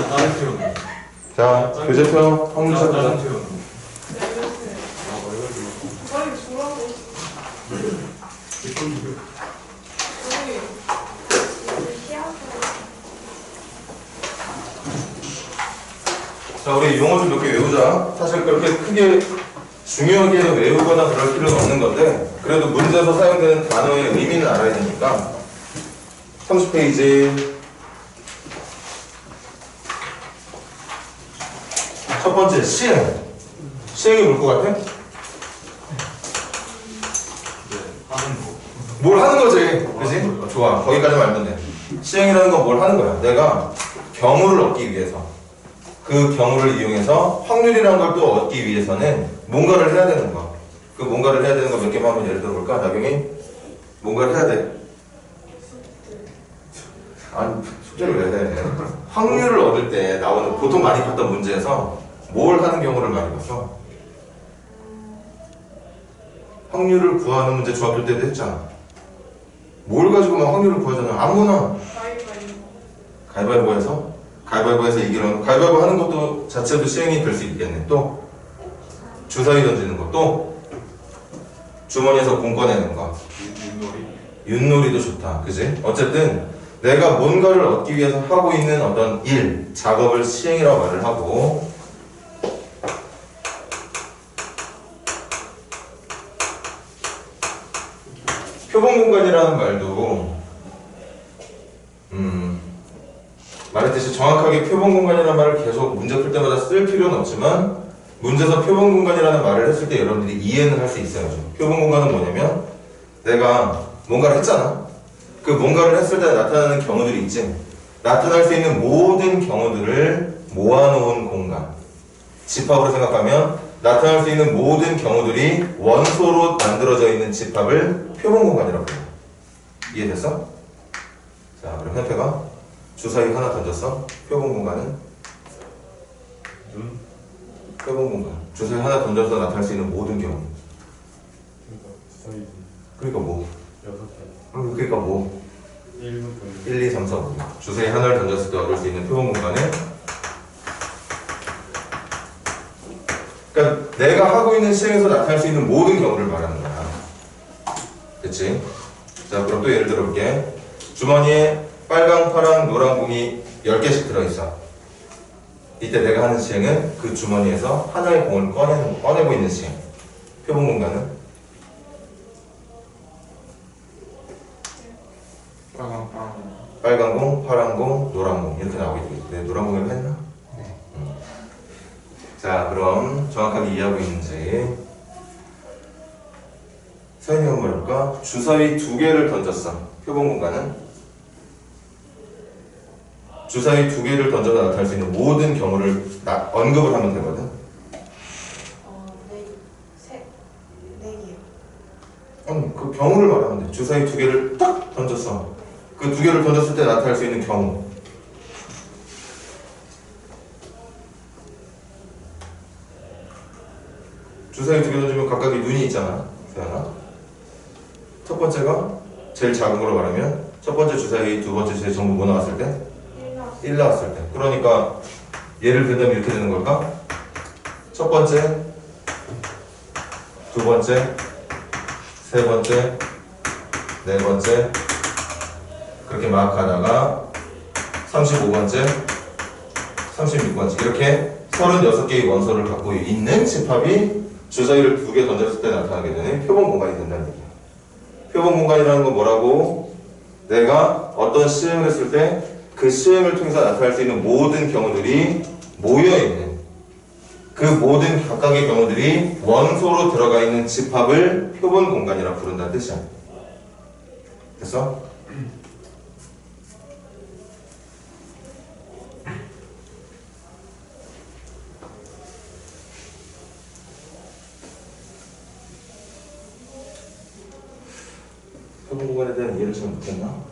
다른 표현. 자, 교재표 확률 다른 찾자. 표현. 저희 주라고. 자, 우리 용어 좀 몇 개 외우자. 사실 그렇게 크게 중요하게 외우거나 그럴 필요는 없는 건데, 그래도 문제에서 사용되는 단어의 의미는 알아야 되니까. 30페이지. 첫 번째, 시행. 시행이 뭘 것 같아? 네, 하는 거. 뭘 하는 거지. 그지? 좋아. 거기까지만 알면 돼. 시행이라는 건 뭘 하는 거야? 내가 경우를 얻기 위해서. 그 경우를 이용해서 확률이라는 걸 또 얻기 위해서는 뭔가를 해야 되는 거야. 그 뭔가를 해야 되는 거 몇 개만 한번 예를 들어 볼까? 나경이? 뭔가를 해야 돼. 아니, 숙제를 왜 해? 확률을 얻을 때 나오는 보통 많이 봤던 문제에서 뭘 하는 경우를 많이 봤어? 확률을 구하는 문제 중학교 때도 했잖아. 뭘 가지고만 확률을 구하잖아. 아무거나. 가위바위보해서 이기는 가위바위보 하는 것도 자체도 시행이 될 수 있겠네. 또 주사위 던지는 거, 또 주머니에서 공 꺼내는 거. 윷놀이도 좋다. 그지? 어쨌든 내가 뭔가를 얻기 위해서 하고 있는 어떤 일, 작업을 시행이라고 말을 하고, 표본공간이라는 말도 말했듯이 정확하게 표본공간이라는 말을 계속 문제 풀 때마다 쓸 필요는 없지만, 문제에서 표본공간이라는 말을 했을 때 여러분들이 이해는 할 수 있어야죠. 표본공간은 뭐냐면 내가 뭔가를 했잖아. 그 뭔가를 했을 때 나타나는 경우들이 있지. 나타날 수 있는 모든 경우들을 모아놓은 공간. 집합으로 생각하면 나타날 수 있는 모든 경우들이 원소로 만들어져 있는 집합을 표본공간이라고 해요. 이해됐어? 자, 그럼 현태가 주사위 하나 던졌어. 표본공간은? 표본공간. 주사위 하나 던져서 나타날 수 있는 모든 경우. 그러니까 뭐? 그러니까 뭐? 1, 2, 3, 4, 5. 주사위 하나를 던졌을 때 얻을 수 있는 표본공간은? 그러니까 내가 하고 있는 시행에서 나타날 수 있는 모든 경우를 말하는 거야. 그치? 자, 그럼 또 예를 들어 볼게. 주머니에 빨강, 파랑, 노란 공이 10개씩 들어있어. 이때 내가 하는 시행은 그 주머니에서 하나의 공을 꺼내고 있는 시행. 표본공간은? 빨간 공, 파란 공, 노란 공 이렇게 나오게 되겠지. 내 노란 공을 했나? 네. 자, 그럼 정확하게 이해하고 있는지 서인이 한번 해볼까? 주사위 2개를 던졌어. 표본공간은? 주사위 2개를 던져서 나타날 수 있는 모든 경우를 언급을 하면 되거든. 네 개요. 아니, 그 경우를 말하면 돼. 주사위 2개를 딱 던졌어. 그 2개를 던졌을 때 나타날 수 있는 경우. 주사위 2개 던지면 각각의 눈이 있잖아. 세연아. 첫 번째가 제일 작은 거로 말하면 첫 번째 주사위, 두 번째 주사위 전부 뭐 나왔을 때? 1 나왔을 때. 그러니까 예를 들면 이렇게 되는 걸까? 첫 번째, 두 번째, 세 번째, 네 번째 그렇게 막 가다가 35번째, 36번째 이렇게 36개의 원소를 갖고 있는 집합이 주사위를 2개 던졌을 때 나타나게 되는 표본공간이 된다는 얘기야. 표본공간이라는 건 뭐라고? 내가 어떤 시행을 했을 때 그 시행을 통해서 나타날 수 있는 모든 경우들이 모여있는 그 모든 각각의 경우들이 원소로 들어가 있는 집합을 표본공간이라고 부른다는 뜻이야. 됐어? 표본공간에 대한 이해를 잘 못했나?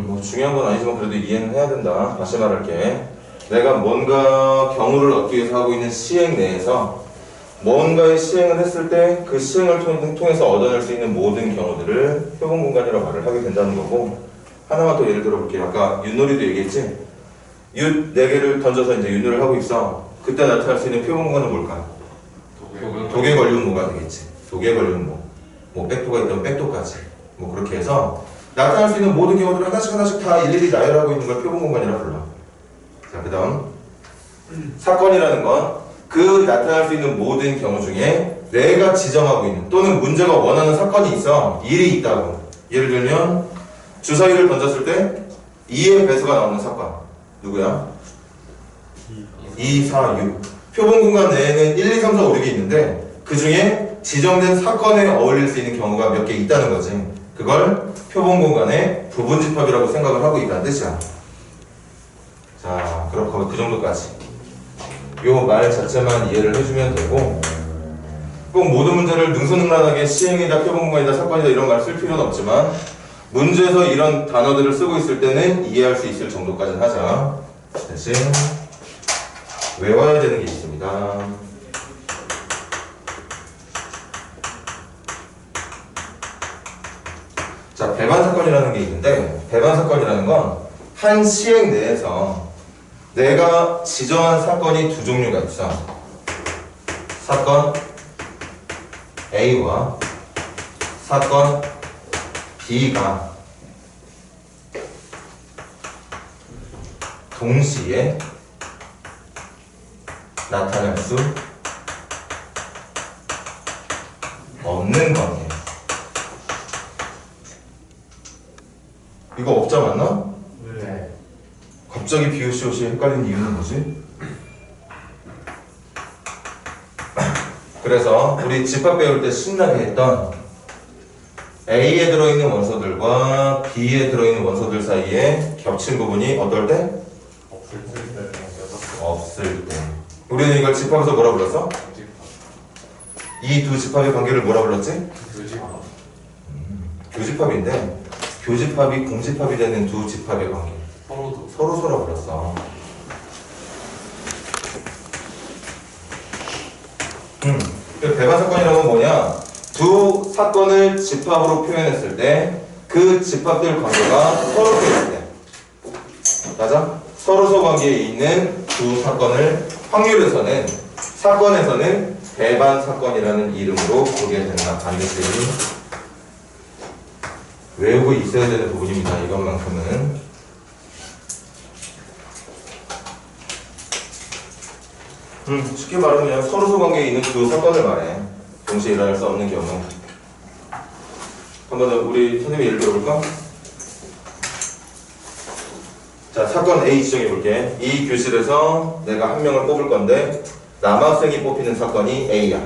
뭐 중요한 건 아니지만 그래도 이해는 해야 된다. 다시 말할게. 내가 뭔가 경우를 얻기 위해서 하고 있는 시행 내에서 뭔가의 시행을 했을 때 그 시행을 통해서 얻어낼 수 있는 모든 경우들을 표본 공간이라고 말을 하게 된다는 거고, 하나만 더 예를 들어 볼게요. 아까 윷놀이도 얘기했지? 윷 4개를 던져서 이제 윷놀이를 하고 있어. 그때 나타날 수 있는 표본 공간은 뭘까? 독에 걸리는 모가 되겠지. 독에 걸리는 모. 뭐 백도가 있다면 백도까지. 뭐 그렇게 해서 나타날 수 있는 모든 경우들을 하나씩 다 일일이 나열하고 있는 걸 표본 공간이라 불러. 자, 그 다음 사건이라는 건 그 나타날 수 있는 모든 경우 중에 내가 지정하고 있는 또는 문제가 원하는 사건이 있어. 일이 있다고. 예를 들면 주사위를 던졌을 때 2의 배수가 나오는 사건. 누구야? 2, 4, 6. 표본 공간 내에는 1, 2, 3, 4, 5, 6이 있는데 그 중에 지정된 사건에 어울릴 수 있는 경우가 몇 개 있다는 거지. 그걸 표본 공간의 부분 집합이라고 생각을 하고 있다는 뜻이야. 자, 그렇고 그 정도까지. 요 말 자체만 이해를 해주면 되고, 꼭 모든 문제를 능수능란하게 시행이다, 표본 공간이다, 사건이다 이런 말 쓸 필요는 없지만 문제에서 이런 단어들을 쓰고 있을 때는 이해할 수 있을 정도까지는 하자. 대신 외워야 되는 게 있습니다. 자, 배반 사건이라는 게 있는데, 배반 사건이라는 건 한 시행 내에서 내가 지정한 사건이 두 종류가 있어. 사건 A와 사건 B가 동시에 나타날 수 없는 관계. 이거 없자 맞나? 네. 갑자기 비오시오시 헷갈리는 이유는 뭐지? 그래서 우리 집합 배울 때 신나게 했던 A에 들어있는 원소들과 B에 들어있는 원소들 사이에 겹친 부분이 어떨 때? 없을 때. 우리는 이걸 집합에서 뭐라 불렀어? 이 두 집합의 관계를 뭐라 불렀지? 교집합인데 교집합이 공집합이 되는 두 집합의 관계. 서로 불렀어. 배반 사건이라는 건 뭐냐? 두 사건을 집합으로 표현했을 때 그 집합들 관계가 서로 있을 때, 맞아? 서로서 관계에 있는 두 사건을 확률에서는, 사건에서는 배반 사건이라는 이름으로 부르게 된다. 반드시 외우고 있어야 되는 부분입니다. 이것만큼은. 쉽게 말하면 그냥 서로서 관계에 있는 두 사건을 말해. 동시에 일어날 수 없는 경우. 한번 더 우리 선생님이 예를 들어볼까? 자, 사건 A 지정해 볼게. 이 교실에서 내가 한 명을 뽑을 건데 남학생이 뽑히는 사건이 A야.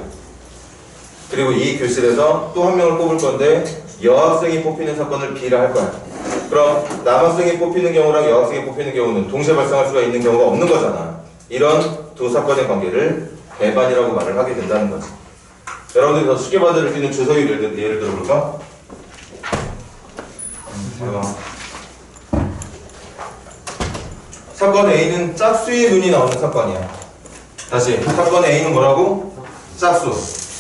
그리고 이 교실에서 또 한 명을 뽑을 건데 여학생이 뽑히는 사건을 B라 할 거야. 그럼 남학생이 뽑히는 경우랑 여학생이 뽑히는 경우는 동시에 발생할 수가 있는 경우가 없는 거잖아. 이런 두 사건의 관계를 배반이라고 말을 하게 된다는 거지. 여러분들이 더 쉽게 받아들일 수 있는 주소유 예를 들어볼까? 사건 A는 짝수의 눈이 나오는 사건이야. 다시, 사건 A는 뭐라고? 짝수.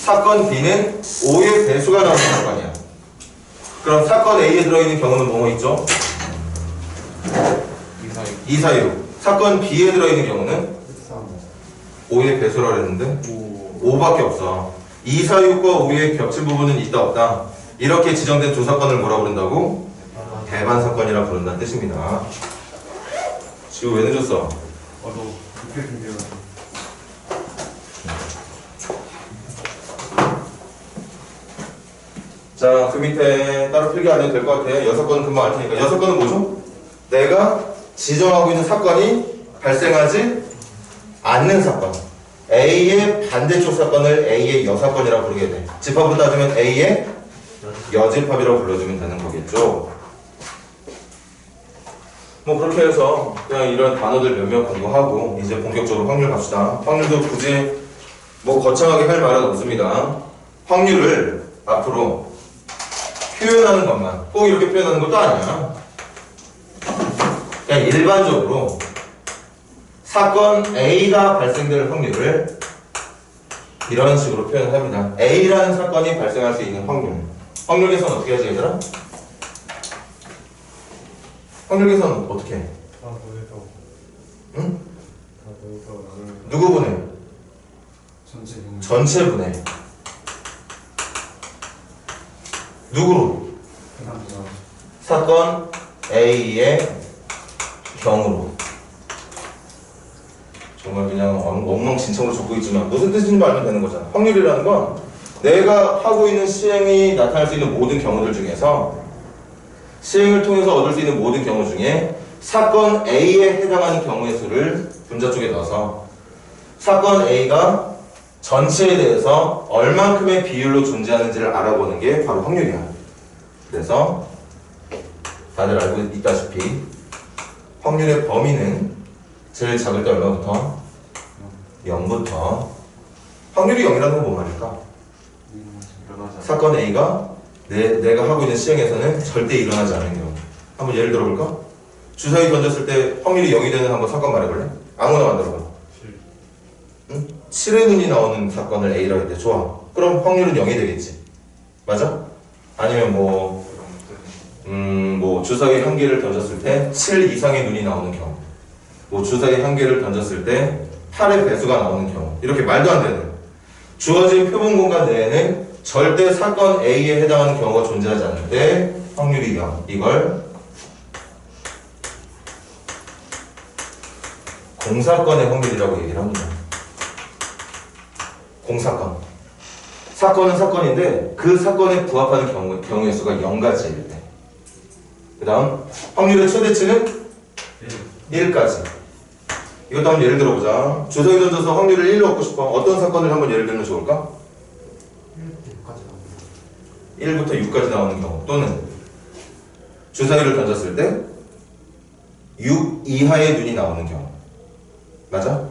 사건 B는 5의 배수가 나오는 사건이야. 그럼 사건 A에 들어있는 경우는 뭐뭐 있죠? 2, 4, 6. 사건 B에 들어있는 경우는 5의 배수라고 했는데 5밖에 없어. 2, 4, 6과 5의 겹친 부분은 있다 없다. 이렇게 지정된 두 사건을 뭐라고 부른다고? 배반 사건이라 부른다는 뜻입니다. 지금 왜 늦었어? 너 그렇게 준비해가지고. 자, 그 밑에 따로 필기 안 해도 될 것 같아요. 6건은 금방 알 테니까. 6건은 뭐죠? 내가 지정하고 있는 사건이 발생하지 않는 사건. A의 반대쪽 사건을 A의 여사건이라고 부르게 돼. 집합으로 따지면 A의 여집합이라고 불러주면 되는 거겠죠. 뭐 그렇게 해서 그냥 이런 단어들 몇몇 공부하고 이제 본격적으로 확률 갑시다. 확률도 굳이 뭐 거창하게 할 말은 없습니다. 확률을 앞으로 표현하는 것만, 꼭 이렇게 표현하는 것도 아니야. 그냥 일반적으로 사건 A가 발생될 확률을 이런 식으로 표현을 합니다. A라는 사건이 발생할 수 있는 확률. 확률 계산 어떻게 하지 얘들아? 확률 계산 어떻게 해? 다 더해서. 응? 다 더해서 나누면 누구 분해? 전체 분의. 전체 분해. 누구로? 사건 A의 경우로. 정말 그냥 엉망진창으로 적고 있지만 무슨 뜻인지 알면 되는 거잖아. 확률이라는 건 내가 하고 있는 시행이 나타날 수 있는 모든 경우들 중에서 시행을 통해서 얻을 수 있는 모든 경우 중에 사건 A에 해당하는 경우의 수를 분자 쪽에 넣어서 사건 A가 전체에 대해서 얼만큼의 비율로 존재하는지를 알아보는 게 바로 확률이야. 그래서 다들 알고 있다시피 확률의 범위는 제일 작을 때 얼마부터? 0부터. 확률이 0이라는 건 뭔 말일까? 사건 A가 내가 하고 있는 시행에서는 절대 일어나지 않는 경우. 한번 예를 들어볼까? 주사위 던졌을 때 확률이 0이 되는 한번 사건 말해볼래? 아무나 만들어봐. 7. 응? 7의 눈이 나오는 사건을 A라고 했대. 좋아. 그럼 확률은 0이 되겠지. 맞아? 아니면 뭐 주사위 한 개를 던졌을 때 7 이상의 눈이 나오는 경우. 뭐 주사위 한 개를 던졌을 때 8의 배수가 나오는 경우. 이렇게 말도 안 되는 주어진 표본 공간 내에는 절대 사건 A에 해당하는 경우가 존재하지 않을 때 확률이 0. 이걸 공사건의 확률이라고 얘기를 합니다. 공사건. 사건은 사건인데 그 사건에 부합하는 경우의 수가 0까지일 때. 그 다음 확률의 최대치는 1까지. 이것도 한번 예를 들어보자. 주사위 던져서 확률을 1로 얻고 싶어. 어떤 사건을 한번 예를 들면 좋을까? 1부터 6까지 나오는 경우. 또는 주사위를 던졌을 때 6 이하의 눈이 나오는 경우. 맞아?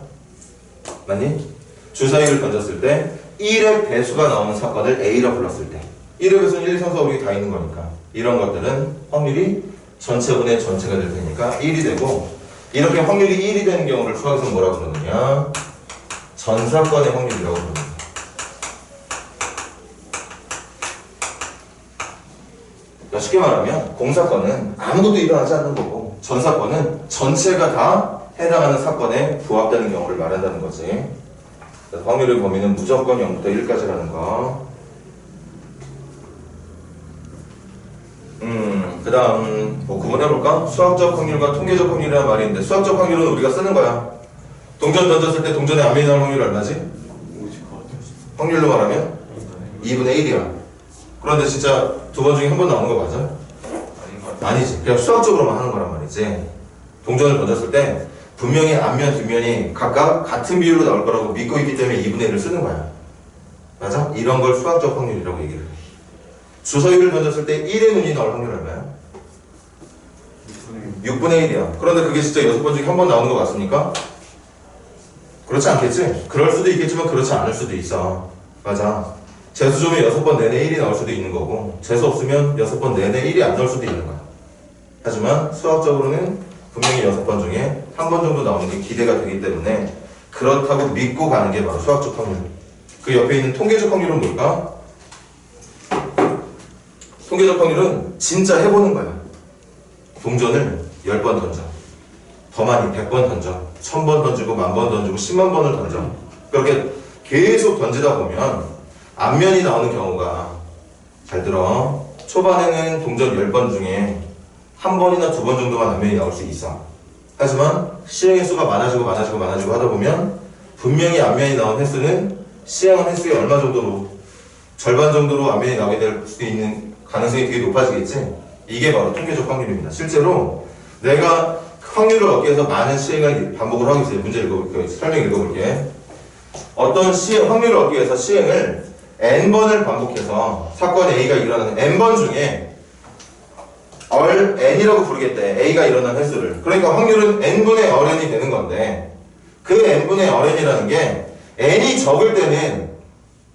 맞니? 주사위를 던졌을 때 1의 배수가 나오는 사건을 A라 불렀을 때 1의 배수는 1, 2, 3, 4, 5, 6이 다 있는 거니까 이런 것들은 확률이 전체분의 전체가 될 테니까 1이 되고 이렇게 확률이 1이 되는 경우를 수학에서 뭐라고 부르느냐? 전사건의 확률이라고 부릅니다. 그러니까 쉽게 말하면 공사건은 아무것도 일어나지 않는 거고 전사건은 전체가 다 해당하는 사건에 부합되는 경우를 말한다는 거지. 그래서 확률의 범위는 무조건 0부터 1까지라는 거. 그 다음 뭐 구분해볼까? 수학적 확률과 통계적 확률이라는 말이 있는데 수학적 확률은 우리가 쓰는 거야. 동전 던졌을 때 동전의 앞면이 나올 확률이 얼마지? 확률로 말하면 2분의 1이야. 그런데 진짜 두 번 중에 한 번 나오는 거 맞아? 아니지. 그냥 수학적으로만 하는 거란 말이지. 동전을 던졌을 때 분명히 앞면, 뒷면이 각각 같은 비율로 나올 거라고 믿고 있기 때문에 2분의 1을 쓰는 거야. 맞아? 이런 걸 수학적 확률이라고 얘기를 해. 주사위를 던졌을 때 1의 눈이 나올 확률 얼마야? 6분의 1이야. 그런데 그게 진짜 6번 중에 한 번 나오는 거 맞습니까? 그렇지 않겠지? 그럴 수도 있겠지만 그렇지 않을 수도 있어. 맞아. 재수 좋으면 6번 내내 1이 나올 수도 있는 거고 재수 없으면 6번 내내 1이 안 나올 수도 있는 거야. 하지만 수학적으로는 분명히 6번 중에 한 번 정도 나오는 게 기대가 되기 때문에 그렇다고 믿고 가는 게 바로 수학적 확률. 그 옆에 있는 통계적 확률은 뭘까? 통계적 확률은 진짜 해보는 거야. 동전을 10번 던져. 더 많이 100번 던져. 1000번 던지고 10,000번 던지고 10만 번을 던져. 그렇게 계속 던지다 보면 앞면이 나오는 경우가 잘 들어. 초반에는 동전 10번 중에 한 번이나 2번 정도만 앞면이 나올 수 있어. 하지만 시행의 수가 많아지고 하다 보면 분명히 앞면이 나온 횟수는 시행한 횟수의 얼마 정도로 절반 정도로 앞면이 나오게 될 수 있는 가능성이 되게 높아지겠지. 이게 바로 통계적 확률입니다. 실제로 내가 확률을 얻기 위해서 많은 시행을 반복을 하고 있어요. 문제 읽어볼게요. 설명 읽어볼게. 어떤 확률을 얻기 위해서 시행을 n번을 반복해서 사건 A가 일어나는 n번 중에 n이라고 부르겠대. A가 일어난 횟수를. 그러니까 확률은 n분의 n이 되는 건데 그 n분의 n이라는 게 n이 적을 때는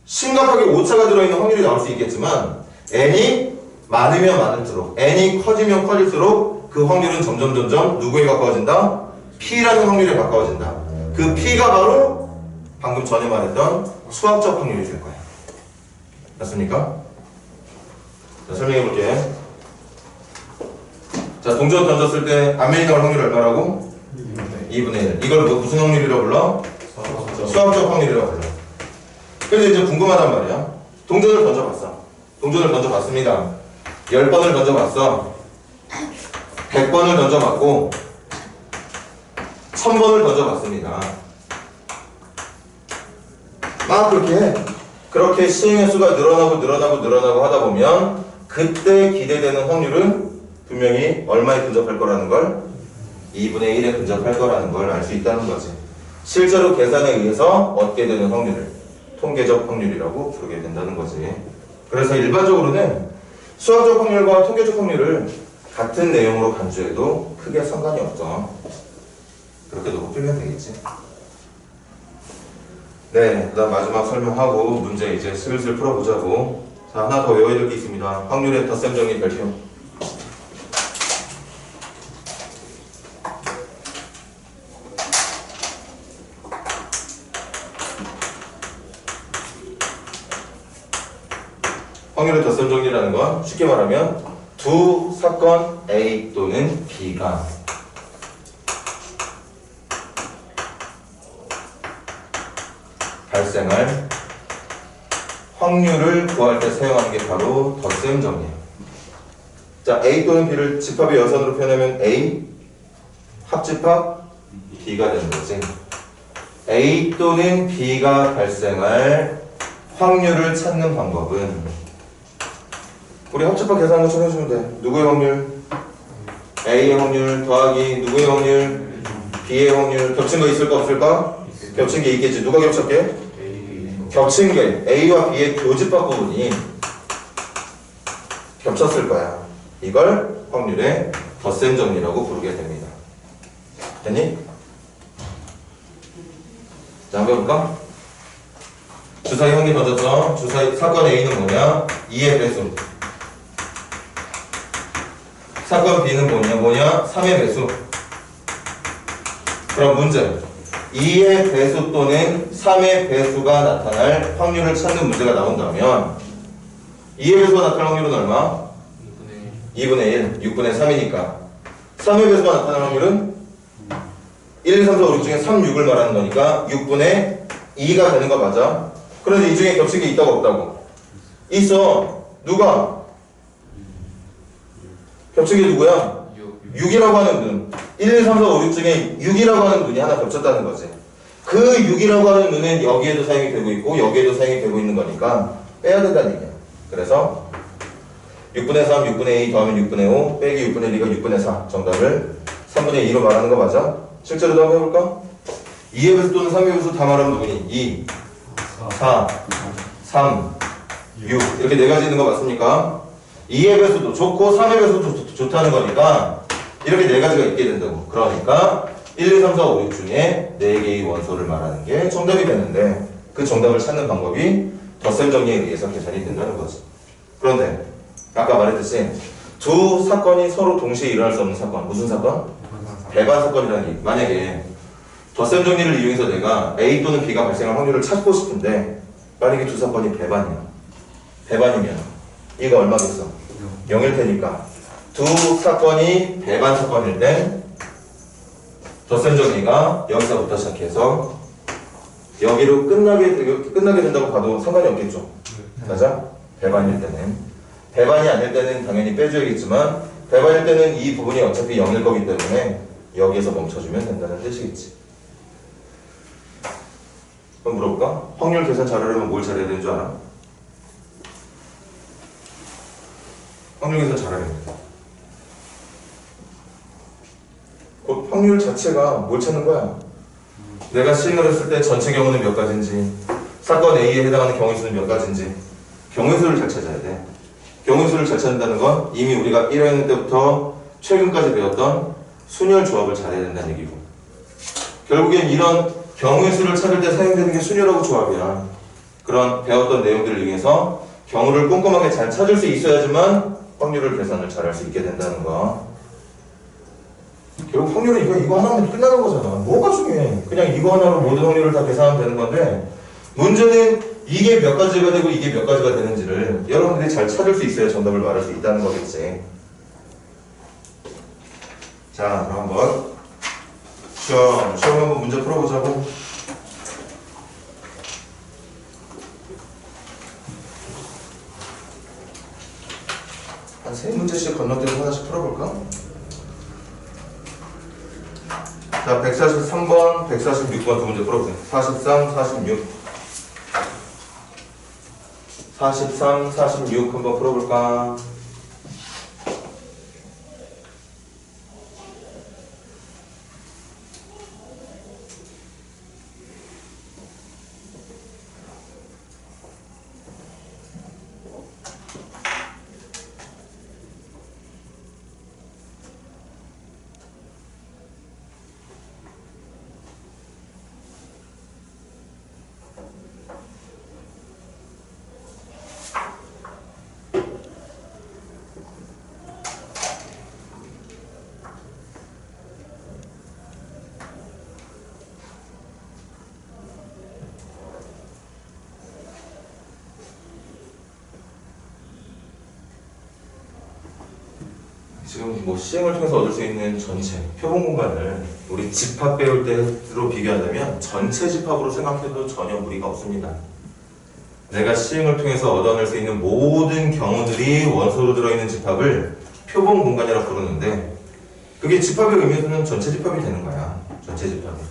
심각하게 오차가 들어있는 확률이 나올 수 있겠지만 n이 많으면 많을수록 n이 커지면 커질수록 그 확률은 점점 누구에 가까워진다? P라는 확률에 가까워진다. 그 P가 바로 방금 전에 말했던 수학적 확률이 될 거야. 맞습니까? 자, 설명해 볼게. 자, 동전 던졌을 때 안면이 나올 확률 얼마라고? 2분의 1. 이걸 무슨 확률이라고 불러? 수학적 확률이라고 불러. 그래서 이제 궁금하단 말이야. 동전을 던져봤어. 동전을 던져봤습니다. 10번을 던져봤어. 100번을 던져봤고 1000번을 던져봤습니다. 막 그렇게 시행의 수가 늘어나고 하다 보면 그때 기대되는 확률은 분명히 얼마에 근접할 거라는 걸 2분의 1에 근접할 거라는 걸 알 수 있다는 거지. 실제로 계산에 의해서 얻게 되는 확률을 통계적 확률이라고 부르게 된다는 거지. 그래서 일반적으로는 수학적 확률과 통계적 확률을 같은 내용으로 간주해도 크게 상관이 없어. 그렇게 놓고 풀면 되겠지. 네, 그 다음 마지막 설명하고 문제 이제 슬슬 풀어보자고. 자, 하나 더 외워야 될 게 있습니다. 확률의 덧셈 정리 별표. 확률의 덧셈 정리라는 건 쉽게 말하면 두 사건 A 또는 B가 발생할 확률을 구할 때 사용하는 게 바로 덧셈 정리예요. 자, A 또는 B를 집합의 여선으로 표현하면 A 합집합 B가 되는 거지. A 또는 B가 발생할 확률을 찾는 방법은 우리 합집합 계산 한번 해주면 돼. 누구의 확률? A의 확률 더하기 누구의 확률? B의 확률. 겹친 거 있을까 없을까? 겹친 게 있겠지. 누가 겹쳤게? 겹친 게 A와 B의 교집합 부분이 겹쳤을 거야. 이걸 확률의 덧셈 정리라고 부르게 됩니다. 됐니? 자, 한번 해볼까? 주사위 한 개 던졌어. 주사위 사건 A는 뭐냐? 2의 배수. 사건 B는 뭐냐? 3의 배수. 그럼 문제. 2의 배수 또는 3의 배수가 나타날 확률을 찾는 문제가 나온다면 2의 배수가 나타날 확률은 얼마? 2분의 1. 6분의 3이니까 3의 배수가 나타날 확률은 1, 2, 3, 4, 5, 6 중에 3, 6을 말하는 거니까 6분의 2가 되는 거 맞아? 그런데 이 중에 겹친 게 있다고 없다고? 있어. 누가? 겹친 게 누구야? 6이라고 하는 눈. 1, 2, 3, 4, 5, 6 중에 6이라고 하는 눈이 하나 겹쳤다는 거지. 그 6이라고 하는 눈은 여기에도 사용이 되고 있고 여기에도 사용이 되고 있는 거니까 빼야 된다는 얘기야. 그래서 6분의 3, 6분의 2 더하면 6분의 5 빼기 6분의 2가 6분의 4 정답을 3분의 2로 말하는 거 맞아? 실제로도 한번 해볼까? 2의 배수 또는 3의 배수 다 말하면 누구니? 2, 4, 3, 6 이렇게 네 가지 있는 거 맞습니까? 2의 배수도 좋고 3의 배수도 좋다는 거니까 이렇게 네 가지가 있게 된다고. 그러니까 1, 2, 3, 4, 5, 6 중에 4개의 원소를 말하는 게 정답이 되는데 그 정답을 찾는 방법이 덧셈 정리에 의해서 계산이 된다는 거지. 그런데 아까 말했듯이 두 사건이 서로 동시에 일어날 수 없는 사건. 무슨 사건? 배반 사건이라는 게 만약에 덧셈 정리를 이용해서 내가 A 또는 B가 발생할 확률을 찾고 싶은데 만약에 두 사건이 배반이야. 배반이면 이거 얼마겠어? 0일 테니까 두 사건이 배반 사건일 땐 덧셈 정리가 여기서부터 시작해서 여기로 끝나게 된다고 봐도 상관이 없겠죠. 맞아? 배반일 때는. 배반이 아닐 때는 당연히 빼줘야겠지만 배반일 때는 이 부분이 어차피 0일 거기 때문에 여기에서 멈춰주면 된다는 뜻이겠지. 그럼 물어볼까? 확률 계산 잘하려면 뭘 잘해야 되는 줄 알아? 확률 계산 잘하려면 그 확률 자체가 뭘 찾는 거야? 내가 시행을 했을 때 전체 경우는 몇 가지인지 사건 A에 해당하는 경우의 수는 몇 가지인지 경우의 수를 잘 찾아야 돼. 경우의 수를 잘 찾는다는 건 이미 우리가 1학년 때부터 최근까지 배웠던 순열 조합을 잘해야 된다는 얘기고 결국엔 이런 경우의 수를 찾을 때 사용되는 게 순열하고 조합이야. 그런 배웠던 내용들을 이용해서 경우를 꼼꼼하게 잘 찾을 수 있어야지만 확률을 계산을 잘 할 수 있게 된다는 거. 결국 확률은 이거 하나면 끝나는 거잖아. 뭐가 중요해? 그냥 이거 하나로 모든 확률을 다 계산하면 되는 건데 문제는 이게 몇 가지가 되고 이게 몇 가지가 되는지를 여러분들이 잘 찾을 수 있어야 정답을 말할 수 있다는 거겠지. 자, 그럼 한번 시험 한번 문제 풀어보자고. 한 3문제씩 건너뛰어서 하나씩 풀어볼까? 자, 143번, 146번 두 문제 풀어보세요. 43, 46. 43, 46 한번 풀어볼까? 지금 뭐 시행을 통해서 얻을 수 있는 전체 표본 공간을 우리 집합 배울 때로 비교하자면 전체 집합으로 생각해도 전혀 무리가 없습니다. 내가 시행을 통해서 얻어낼 수 있는 모든 경우들이 원소로 들어있는 집합을 표본 공간이라고 부르는데 그게 집합의 의미에서는 전체 집합이 되는 거야. 전체 집합이.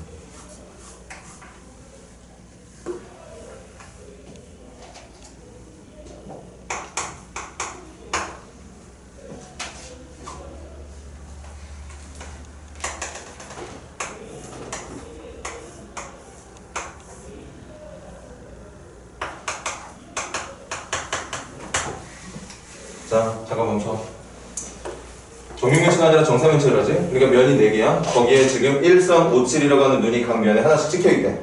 자, 잠깐 멈춰. 정육면체가 아니라 정사면체를 하지? 그러니까 면이 4개야. 거기에 지금 1357이라고 하는 눈이 각 면에 하나씩 찍혀있대.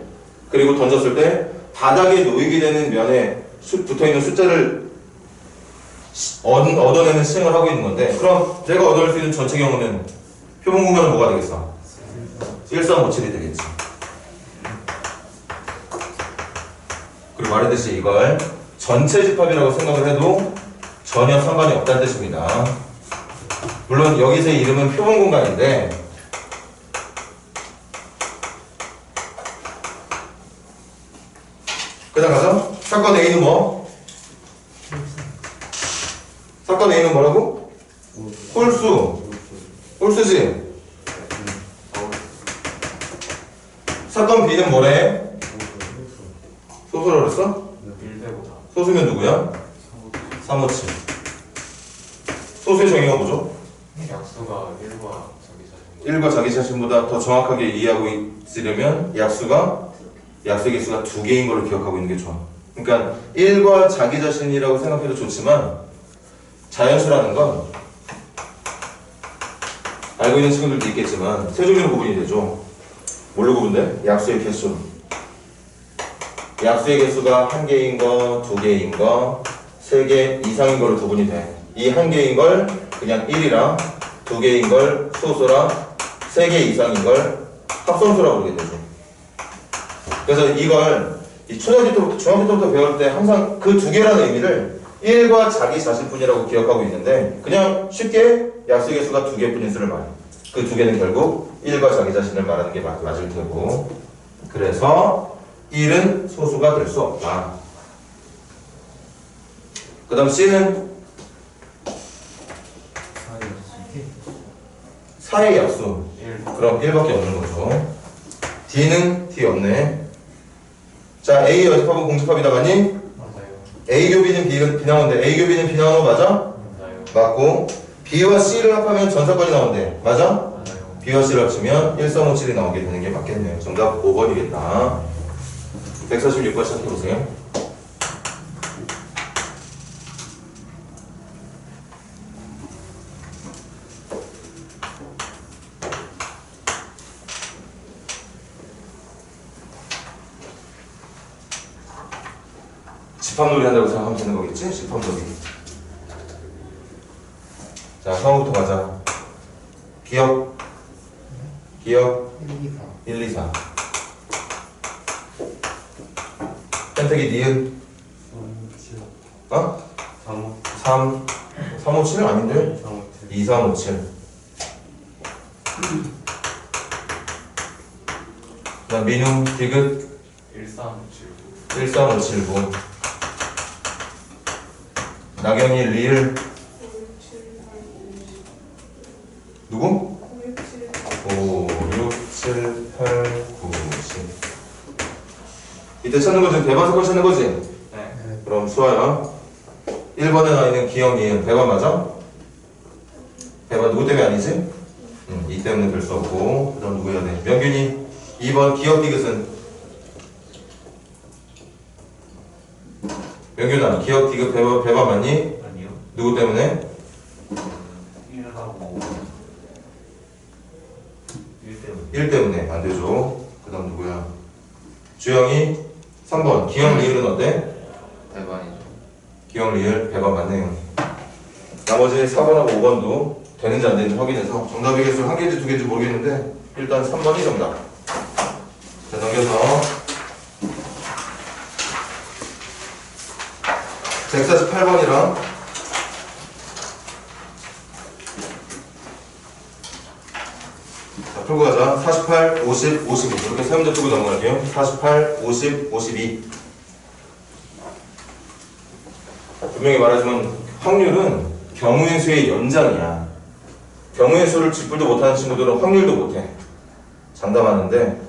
그리고 던졌을 때 바닥에 놓이게 되는 면에 붙어있는 숫자를 얻어내는 시행을 하고 있는 건데 그럼 내가 얻어낼 수 있는 전체 경우는 표본 공간은 뭐가 되겠어? 1357이 되겠지. 그리고 말했듯이 이걸 전체 집합이라고 생각을 해도 전혀 상관이 없다는 뜻입니다. 물론 여기서의 이름은 표본 공간인데 그 다음 가서 사건 A는 뭐? 사건 A는 뭐라고? 홀수지? 사건 B는 뭐래? 소수라고 그랬어? 소수면 누구야? 357. 소수의 정의가 뭐죠? 약수가 1과 자기 자신보다 더 정확하게 이해하고 있으려면 약수의 개수가 2개인 걸로 기억하고 있는 게 좋아. 그러니까 1과 자기 자신이라고 생각해도 좋지만 자연수라는 건 알고 있는 친구들도 있겠지만 세 종류로 구분이 되죠. 뭘로 구분돼? 약수의 개수. 약수의 개수가 1개인 거, 2개인 거, 3개 이상인 걸로 구분이 돼. 이 1개인 걸 그냥 1이랑 2개인 걸 소수랑 3개 이상인 걸 합성수라고 부르게 되죠. 그래서 이걸 초등학교 때부터 중학교 때부터 배울 때 항상 그 2개라는 의미를 1과 자기 자신뿐이라고 기억하고 있는데 그냥 쉽게 약수의 개수가 2개뿐인 수를 말해. 그 2개는 결국 1과 자기 자신을 말하는 게 맞을 테고 그래서 1은 소수가 될 수 없다. 그 다음 C는 4의 약수. 그럼 1밖에 없는 거죠. D는 D 없네. 자, A 여집합은 공집합이다 맞니? 맞아요. A 교비는 B 나오는데 A 교비는 B 나오는 거 맞아? 맞아요. 맞고 B와 C를 합하면 전사건이 나오는데 맞아? 맞아요. B와 C를 합치면 1357이 나오게 되는 게 맞겠네요. 정답 5번이겠다. 146번 시작해보세요. 집합놀이 한다고 생각하면 되는 거겠지? 집합놀이. 자, 상호부터 가자. 기억 1, 2, 4 1, 2, 4 했나? 선택이 니은 3, 3, 5, 7 아닌데? 2, 3, 5, 7. 나 민우, 디귿 1379 1, 3, 5, 7, 9. 나경이, 리을 누구? 5, 6, 7, 8, 9, 10. 이때 찾는 거지? 배반 사건 찾는 거지? 네. 그럼 수아야 1번에 나와 있는 기억, 니은 배반 맞아? 배반 누구 때문에 아니지? 이 때문에 별 수 없고. 그 다음 누구 해야 돼? 명균이 2번 기억, 디귿은 명균아 기억, 디귿 배반 맞니? 아니요. 누구 때문에? 1하고 1 때문에 1 때문에 안 되죠. 그 다음 누구야? 주영이 3번 기억, 리을은 어때? 대반이죠. 기억, 리을 배반 맞네요. 나머지 4번하고 5번도 되는지 안 되는지 확인해서 정답의 개수 한 개인지 두 개인지 모르겠는데 일단 3번이 정답. 자, 넘겨서 148번이랑 자, 풀고 가자. 48, 50, 52 이렇게 세 문제 풀고 넘어갈게요. 48, 50, 52 분명히 말하지만 확률은 경우의 수의 연장이야. 경우의 수를 쥐뿔도 못하는 친구들은 확률도 못해. 장담하는데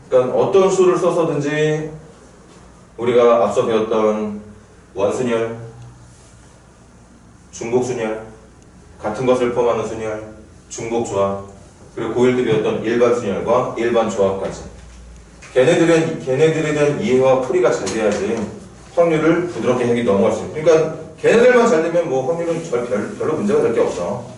그러니까 어떤 수를 써서든지 우리가 앞서 배웠던 원순열, 중복순열, 같은 것을 포함하는 순열, 중복조합, 그리고 고1 때 배웠던 일반순열과 일반조합까지 걔네들에 대한 이해와 풀이가 잘 돼야지 확률을 부드럽게 하기 넘어갈 수 있어. 그러니까 걔네들만 잘 되면 뭐 확률은 별로 문제가 될 게 없어.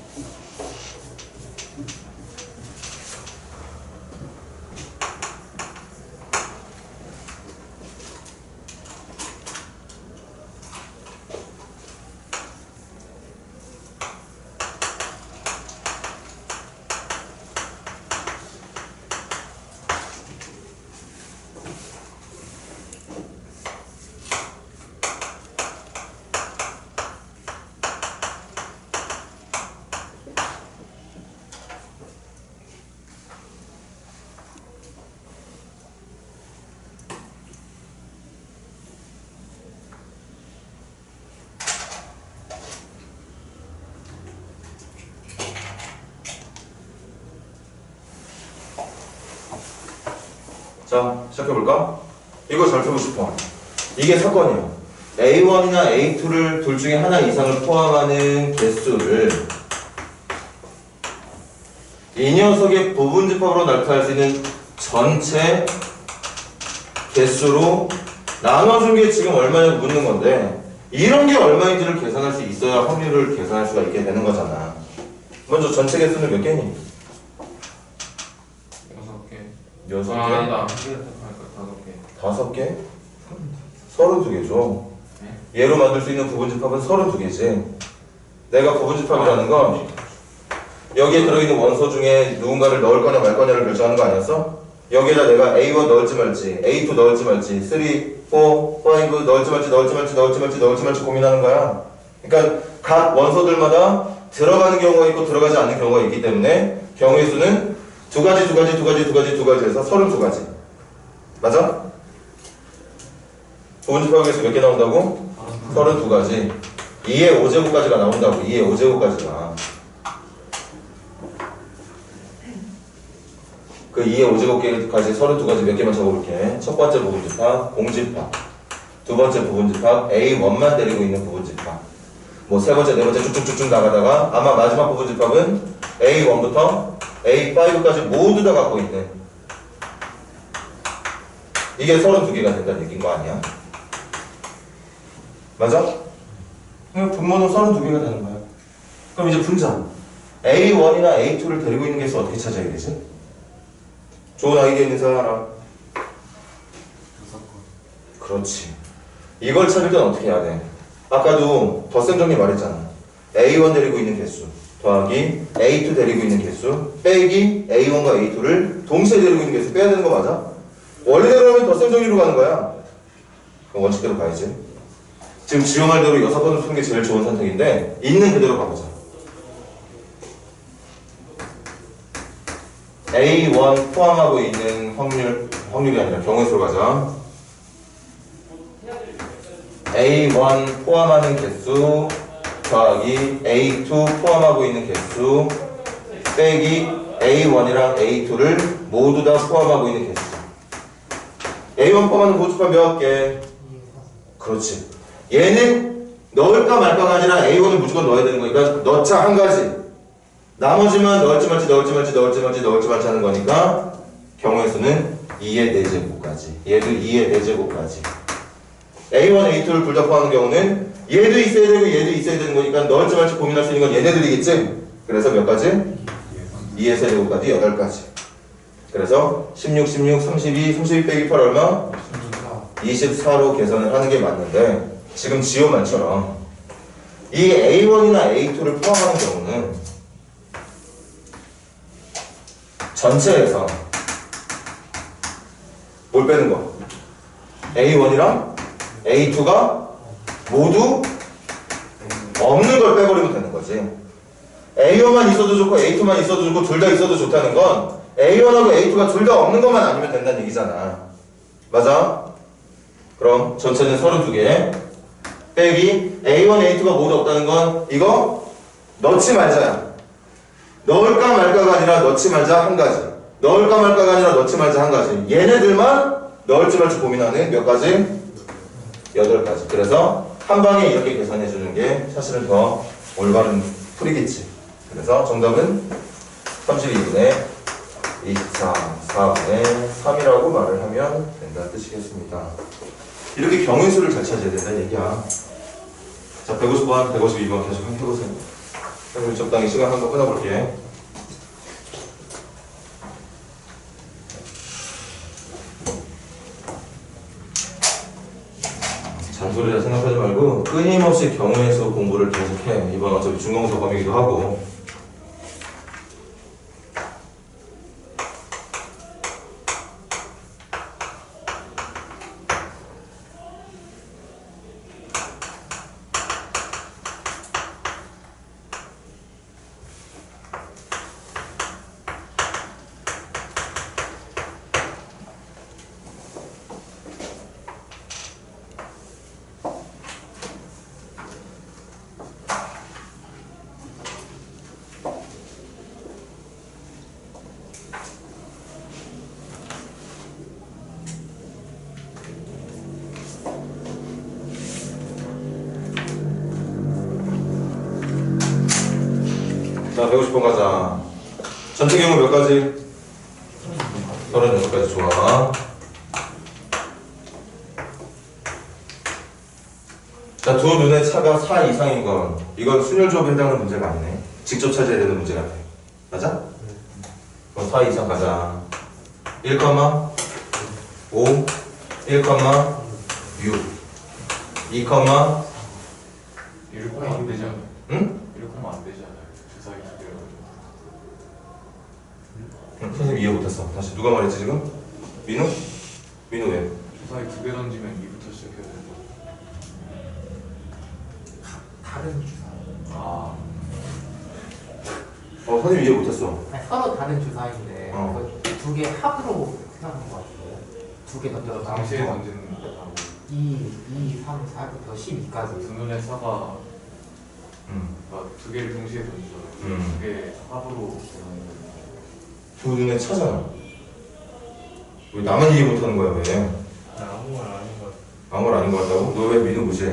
자, 시작해볼까? 이거 잘 풀고 싶어. 이게 사건이야. A1이나 A2를 둘 중에 하나 이상을 포함하는 개수를 이 녀석의 부분집합으로 나타낼 수 있는 전체 개수로 나눠준 게 지금 얼마냐고 묻는 건데 이런 게 얼마인지를 계산할 수 있어야 확률을 계산할 수가 있게 되는 거잖아. 먼저 전체 개수는 몇 개니? 6개. 6개? 아니다. 5개. 5개? 32개죠. 얘로 만들 수 있는 부분집합은 32개지. 내가 부분집합이라는 건 여기에 들어있는 원소 중에 누군가를 넣을 거냐 말 거냐를 결정하는 거 아니었어? 여기에다 내가 A1 넣을지 말지, A2 넣을지 말지, 3, 4, 5 넣을지 말지 고민하는 거야. 그러니까 각 원소들마다 들어가는 경우가 있고 들어가지 않는 경우가 있기 때문에 경우의 수는 두 가지 해서 32가지. 맞아? 부분집합 개수 몇 개 나온다고? 32가지. 2의 5제곱까지가 나온다고. 2의 5제곱까지가. 그 2의 5제곱까지 32가지 몇 개만 적어볼게. 첫 번째 부분집합, 공집합. 두 번째 부분집합, A1만 데리고 있는 부분집합. 뭐 세 번째, 네 번째 쭉쭉쭉쭉 나가다가 아마 마지막 부분집합은 A1부터 A5까지 모두 다 갖고 있는 이게 32개가 된다는 얘기인 거 아니야? 맞아? 분모는 32개가 되는 거야. 그럼 이제 분자 A1이나 A2를 데리고 있는 개수 어떻게 찾아야 되지? 좋은 아이디어 있는 사람. 그렇지. 이걸 찾을 땐 어떻게 해야 돼? 아까도 덧셈 정리 말했잖아. A1 데리고 있는 개수 더하기 A2 데리고 있는 개수 빼기 A1과 A2를 동시에 데리고 있는 개수 빼야 되는 거 맞아? 원리대로 하면 덧셈 정리로 가는 거야. 그럼 원칙대로 가야지. 지금 지호 말대로 6번을 푸는 게 제일 좋은 선택인데 있는 그대로 가보자. A1 포함하고 있는 확률이 아니라 경우수로 가자. A1 포함하는 개수 더하기 A2 포함하고 있는 개수 빼기 A1이랑 A2를 모두 다 포함하고 있는 개수. A1 포함하는 고집합 몇 개? 그렇지. 얘는 넣을까 말까가 아니라 A1을 무조건 넣어야 되는 거니까 넣자 한 가지. 나머지만 넣을지 말지 하는 거니까 경우의 수는 2의 4제곱까지. 얘도 2의 4제곱까지. A1, A2를 둘 다 포함하는 경우는 얘도 있어야 되고 얘도 있어야 되는 거니까 넣을지 말지 고민할 수 있는 건 얘네들이겠지? 그래서 몇 가지? 2의 세제곱까지 8가지. 그래서 16, 32 빼기 8 얼마? 24로 계산을 하는 게 맞는데 지금 지호만처럼 이 A1이나 A2를 포함하는 경우는 전체에서 뭘 빼는 거? A1이랑 A2가 모두 없는 걸 빼버리면 되는 거지. A1만 있어도 좋고 A2만 있어도 좋고 둘 다 있어도 좋다는 건 A1하고 A2가 둘 다 없는 것만 아니면 된다는 얘기잖아. 맞아? 그럼 전체는 32개 빼기 A1, A2가 모두 없다는 건 이거 넣지 말자야. 넣을까 말까가 아니라 넣지 말자 한 가지. 넣을까 말까가 아니라 넣지 말자 한 가지. 얘네들만 넣을지 말지 고민하는 몇 가지? 8가지. 그래서 한 방에 이렇게 계산해 주는 게 사실은 더 올바른 풀이겠지. 그래서 정답은 32분의 24, 4분의 3이라고 말을 하면 된다는 뜻이겠습니다. 이렇게 경우의 수를 잘 찾아야 된다는 얘기야. 자, 150번, 152번 계속 해보세요. 그럼 적당히 시간 한번 끊어볼게. 잔소리라 생각하지 말고 끊임없이 경우의 수 공부를 계속해. 이번 어차피 중공서 범위기도 하고. 자, 150번 가자. 전체 경우 몇 가지? 36가지. 좋아. 자, 두 눈의 차가 4 이상인 건 이건 순열 조합에 해당하는 문제가 아니네. 직접 찾아야 되는 문제 같아. 맞아? 그럼 4 이상 가자. 1, 5, 1, 6, 2, 이렇게 하면 안 되지 않아요? 응? 이렇게 하면 안 되지 않아요? 주사위 두 개로. 선생님 이해 못했어. 다시 누가 말했지 지금? 민우? 민우 왜? 주사위 두 개 던지면 2부터 시작해야 되고. 다른 주사. 아, 선생님 이해 못했어. 아니, 서로 다른 주사인데 어. 두 개 합으로 생각하는 것 같아요. 두 개 던져서 당시에 던지는 거하고 2, 3, 4부터 12까지. 두 눈의 차가 그러니까 두 개를 동시에 던지잖아요. 두 개 합으로 계산하는 거예요. 두 눈에 차잖아. 왜 나만 이해 못하는 거야 왜? 아무 말 아닌 것 같아. 아무 말 아닌 것 같다고? 너 왜 민우 무시해?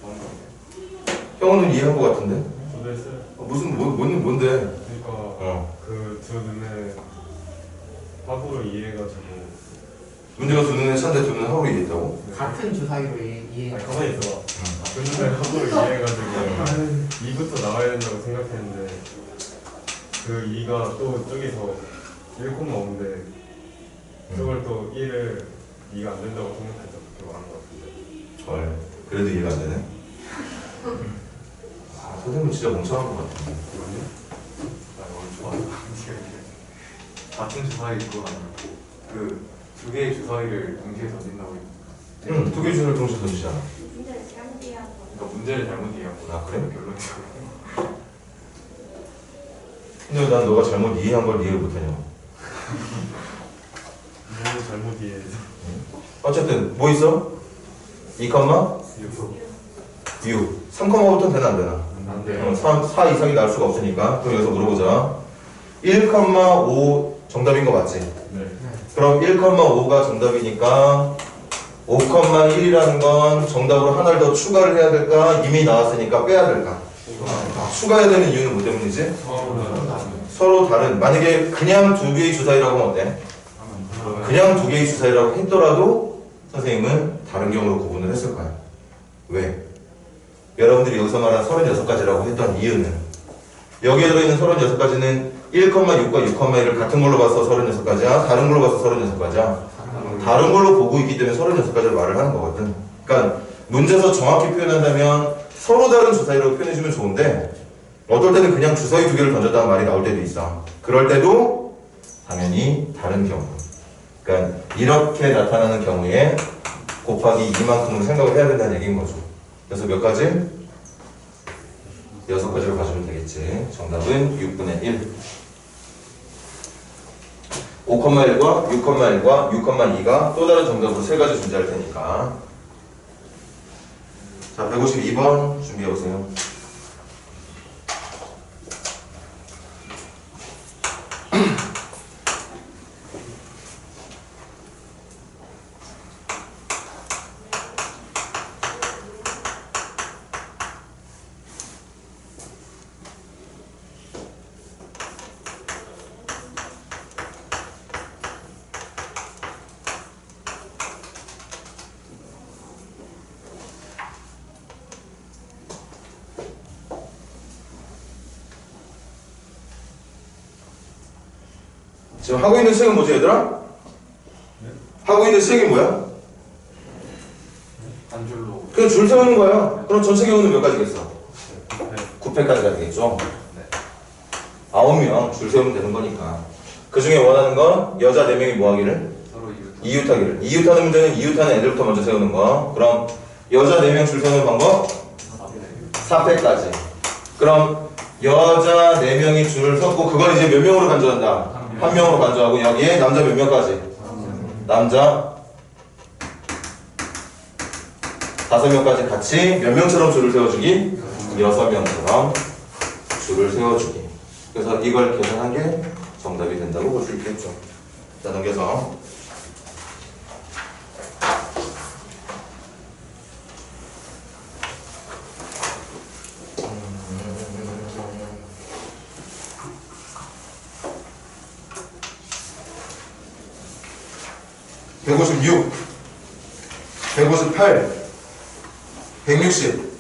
그런 거예요. 형은 이해한 것 같은데? 저도 했어요. 뭔데? 그러니까 그 두 눈의 화보를 이해해가지고. 문제가 두 눈에 차인데 두 눈에 하고 이해했다고? 같은 주사위로 이해. 아니 가만히 있어봐. 그 눈의 화보를 이해해가지고 2부터 나와야 된다고 생각했는데 그 2가 또 저기서 1,5인데 저걸 또 1을 2가 안 된다고 생각해서 그렇게 말한 것 같은데. 헐, 그래도 이해가 안 되네. 선생님 진짜 멍청한 것 같아. 나 오늘 좋아하는 같은 주사위 있고 아니고 그 두 개의 주사위를 동시에 던진다고 했 응, 두 개 주사를 동시에 던지잖아. 문제를 잘못 이해한 거. 그러니까 문제를 잘못 이해한 거야. 아, 그래? 결론적으로. 근데 난 너가 잘못 이해한 걸 이해를 못하냐고. 너무 잘못 이해해서. 어쨌든 뭐 있어? 2, 6. 3,5부터는 되나 안 되나? 안 돼요. 4 이상이 나올 수가 없으니까. 그럼 여기서 물어보자. 1,5 정답인 거 맞지? 네. 그럼 1,5가 정답이니까 5,1이라는 건 정답으로 하나를 더 추가를 해야 될까? 이미 나왔으니까 빼야 될까? 추가해야 되는 이유는 뭐 때문이지? 서로 다른. 만약에 그냥 두 개의 주사위라고 하면 어때? 그냥 두 개의 주사위라고 했더라도 선생님은 다른 경우로 구분을 했을 거야. 왜? 여러분들이 여기서 말한 36가지라고 했던 이유는 여기에 들어있는 36가지는 1,6과 6,1을 같은 걸로 봐서 36가지야? 다른 걸로 봐서 36가지야? 다른 걸로 보고 있기 때문에 36가지를 말을 하는 거거든. 그러니까 문제에서 정확히 표현한다면 서로 다른 주사위로 표현해주면 좋은데 어떨 때는 그냥 주사위 두 개를 던졌다는 말이 나올 때도 있어. 그럴 때도 당연히 다른 경우. 그러니까 이렇게 나타나는 경우에 곱하기 이만큼을 생각을 해야 된다는 얘기인 거죠. 그래서 몇 가지? 6가지로 가주면 되겠지. 정답은 6분의 1. 5,1과 6,1과 6,2가 또 다른 정답으로 세 가지 존재할 테니까. 자, 152번 준비해보세요. 지금 하고 있는 수행은 뭐지 얘들아? 하고 있는 수행이 뭐야? 한 줄로. 그냥 줄 세우는 거야. 그럼 전체 경우는 몇 가지겠어? 9회까지가 되겠죠? 9명 줄 세우면 되는 거니까. 그 중에 원하는 건 여자 4명이 뭐 하기를? 서로 이웃하기를. 이웃하는 문제는 이웃하는 애들부터 먼저 세우는 거. 그럼 여자 4명 줄 세우는 방법? 4회까지. 그럼 여자 4명이 줄을 섰고 그걸 이제 몇 명으로 간주한다? 한 명으로 간주하고 여기에 남자 몇 명까지? 남자 5명까지 같이 몇 명처럼 줄을 세워주기? 6명처럼 줄을 세워주기. 그래서 이걸 계산한 게 정답이 된다고 볼 수 있겠죠. 자, 넘겨서 156, 158, 160,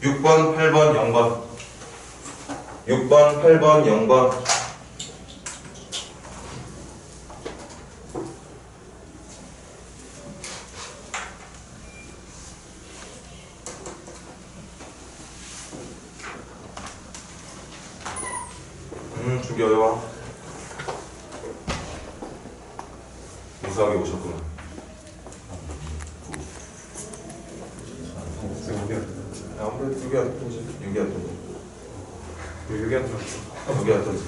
6번, 8번, 0번 6번, 8번, 0번 주기 어려워. 무사하게 오셨구나. 아무래도 2개 안 터지. 6개 안 터지. 6개 안 들었어. 2개 안 터지.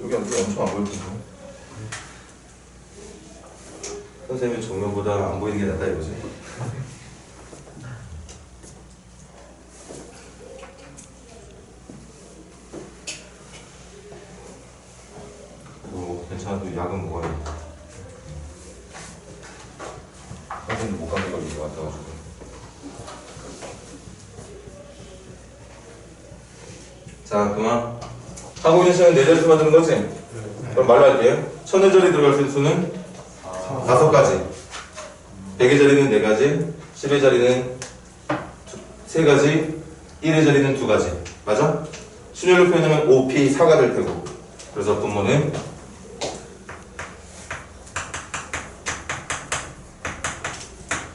여기 엄청 안 보이거든요. 선생님의 정면보다 안 보이는 게 낫다 이거지. 뭐 괜찮아도 약은 먹어야겠다. 선생님도 목감기 걸린 것 같아가지고. 자, 그만. 하고 있는 시간은 4자리수 만드는 거지? 그럼 말로 할게요. 1000의 자리 들어갈 수 있는 수는 5가지. 100의 자리는 4가지. 10의 자리는 3가지. 1의 자리는 2가지. 맞아? 순열로 표현하면 5p 4가 될 테고. 그래서 분모는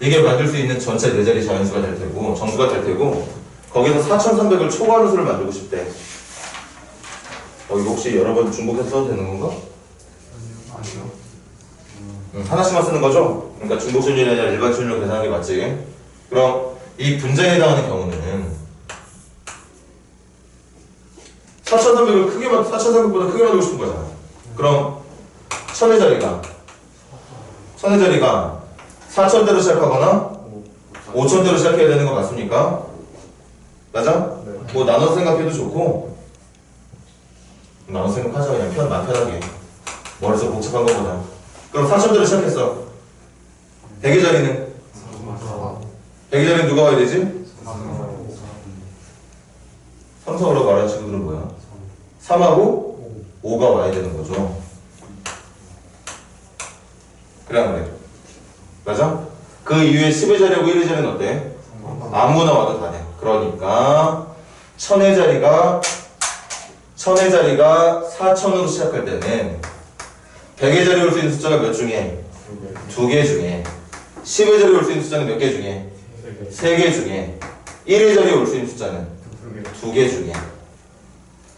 이게 만들 수 있는 전체 4자리 자연수가 될 테고 정수가 될 테고 거기서 4300을 초과하는 수를 만들고 싶대. 이거 혹시 여러 번 중복해서 써도 되는 건가? 아니요. 하나씩만 쓰는 거죠? 그러니까 중복 순열이 아니라 일반 순열로 계산하는 게 맞지? 그럼 이 분자에 해당하는 경우는 4300을 크게 4300보다 크게 만들고 싶은 거잖아. 그럼 1000의 자리가 4000대로 시작하거나 5000대로 시작해야 되는 거 맞습니까? 맞아? 네. 뭐 나눠서 생각해도 좋고 나눠서 생각하자. 그냥 마음 편하게 머릿속 복잡한 거보다. 그럼 4000대로 시작했어. 100의 자리는? 100의 자리는 누가 와야 되지? 삼성으로 말하는 친구들은 뭐야? 3하고 5가 와야 되는 거죠. 그래 안 그래? 맞아? 그 이후에 10의 자리하고 1의 자리는 어때? 아무나 와도 다 돼. 그러니까 1000의 자리가 4000으로 시작할 때는 100의 자리에 올 수 있는 숫자가 몇 중에? 2개 중에 10의 자리에 올 수 있는 숫자는 몇 개 중에? 3개 중에 1의 자리에 올 수 있는 숫자는? 2개 중에.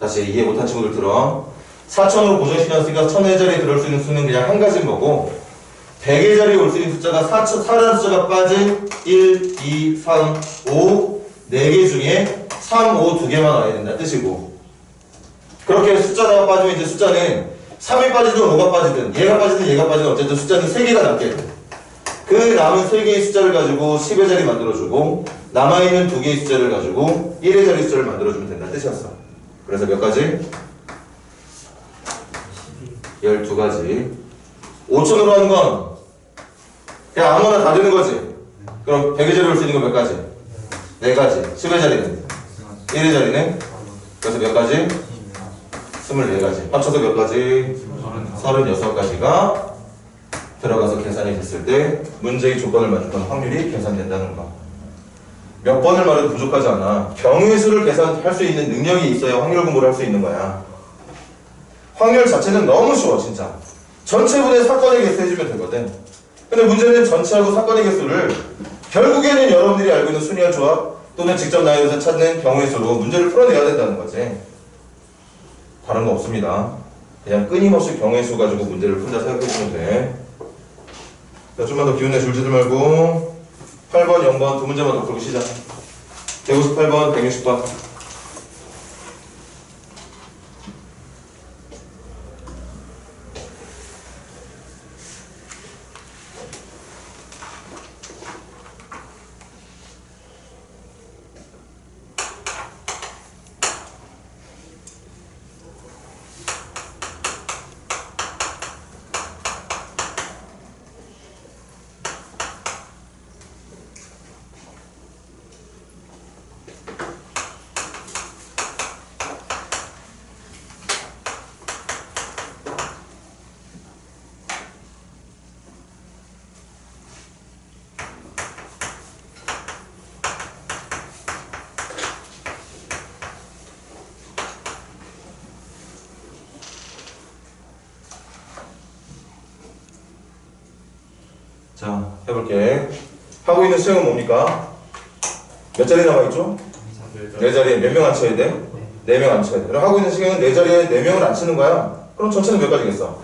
다시 이해 못한 친구들 들어. 4000으로 고정시켰으니까 1000의 자리에 들어올 수 있는 수는 그냥 한 가지인 거고 100의 자리에 올 수 있는 숫자가 4라는 숫자가 빠진 1, 2, 3, 5 4개 중에 3, 5 2개만 와야 된다 뜻이고 그렇게 숫자가 빠지면 이제 숫자는 3이 빠지든 5가 빠지든 얘가 빠지든 어쨌든 숫자는 3개가 남게 돼. 그 남은 3개의 숫자를 가지고 10의 자리 만들어주고 남아있는 2개의 숫자를 가지고 1의 자리 숫자를 만들어주면 된다 뜻이었어. 그래서 몇 가지? 12가지. 5000으로 하는 건 그냥 아무나 다 되는 거지. 그럼 100의 자리에 올 수 있는 건 몇 가지? 4가지. 10의 자리는? 1의 자리는? 그래서 몇 가지? 24가지. 합쳐서 몇 가지? 36가지가 들어가서 계산이 됐을 때 문제의 조건을 맞추는 확률이 계산된다는 거. 몇 번을 말해도 부족하지 않아. 경우의 수를 계산할 수 있는 능력이 있어야 확률 공부를 할 수 있는 거야. 확률 자체는 너무 쉬워 진짜. 전체분의 사건의 개수 해주면 되거든. 근데 문제는 전체하고 사건의 개수를 결국에는 여러분들이 알고 있는 순위와 조합 또는 직접 나열해서 찾는 경우의 수로 문제를 풀어내야 된다는 거지. 다른 거 없습니다. 그냥 끊임없이 경우의 수 가지고 문제를 푼다 생각해주면 돼. 자, 좀만 더 기운내 줄지도 말고 8번, 0번 두 문제만 더 풀고 시작. 158번, 160번. 자, 해볼게. 하고 있는 수행은 뭡니까? 몇 자리 남아있죠? 4자리에 몇 명 앉혀야 돼? 4명 앉혀야 돼. 그럼 하고 있는 수행은 4자리에 4명을 앉히는 거야. 그럼 전체는 몇 가지겠어?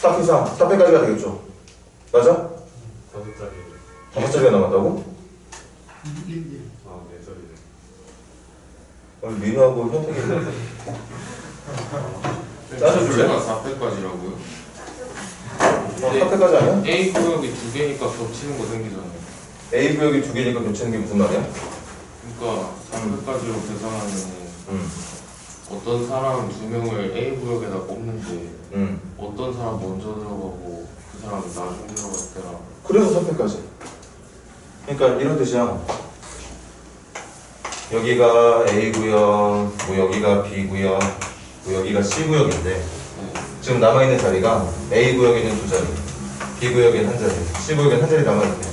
4p3, 4패까지가 되겠죠. 맞아? 5자리. 5자리가 남았다고? 아, 4자리네. 민우하고 현택이 짜줘줄래? 4패까지라고요? 사태까지 아니야? A 구역이 2개니까 겹치는 거 생기잖아요. A 구역이 2개니까 겹치는 게 무슨 말이야? 그러니까 4패까지로 계산하면 음. 어떤 사람 2명을 A 구역에다 뽑는데 음. 어떤 사람 먼저 들어가고 그 사람 나중에 들어갈 때랑 그래서 3패까지. 그러니까 이런 뜻이야. 여기가 A 구역, 뭐 여기가 B 구역, 뭐 여기가 C 구역인데 지금 남아있는 자리가 A 구역에는 2자리, B 구역에는 1자리, C 구역에는 1자리 남아있네.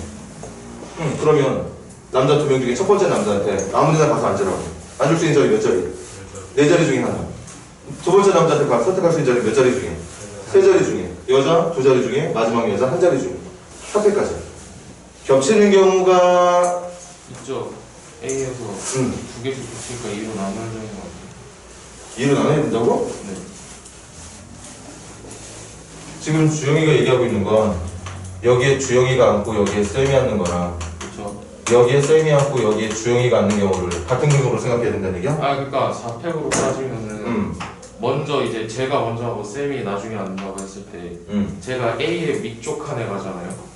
그러면 남자 2명 중에 첫 번째 남자한테 아무데나 가서 앉으라고. 앉을 수 있는 자리 몇 자리? 4자리 중에 하나. 두 번째 남자한테 가서 선택할 수 있는 자리 몇 자리 중에? 3자리 중에. 여자 2자리 중에 마지막 여자 1자리 중에. 4패까지. 겹치는 경우가 있죠. A에서 2개씩 겹치니까 2로 나눠야 되는 거 같아요. 2로 나눠야 된다고? 네. 지금 주영이가 얘기하고 있는 건 여기에 주영이가 앉고 여기에 쌤이 앉는 거랑 그렇죠. 여기에 쌤이 앉고 여기에 주영이가 앉는 경우를 같은 경우로 생각해야 된다는 얘기야? 아 그러니까 4팩으로 따지면은 먼저 이제 제가 먼저 하고 쌤이 나중에 앉는다고 했을 때 제가 A의 밑쪽 칸에 가잖아요.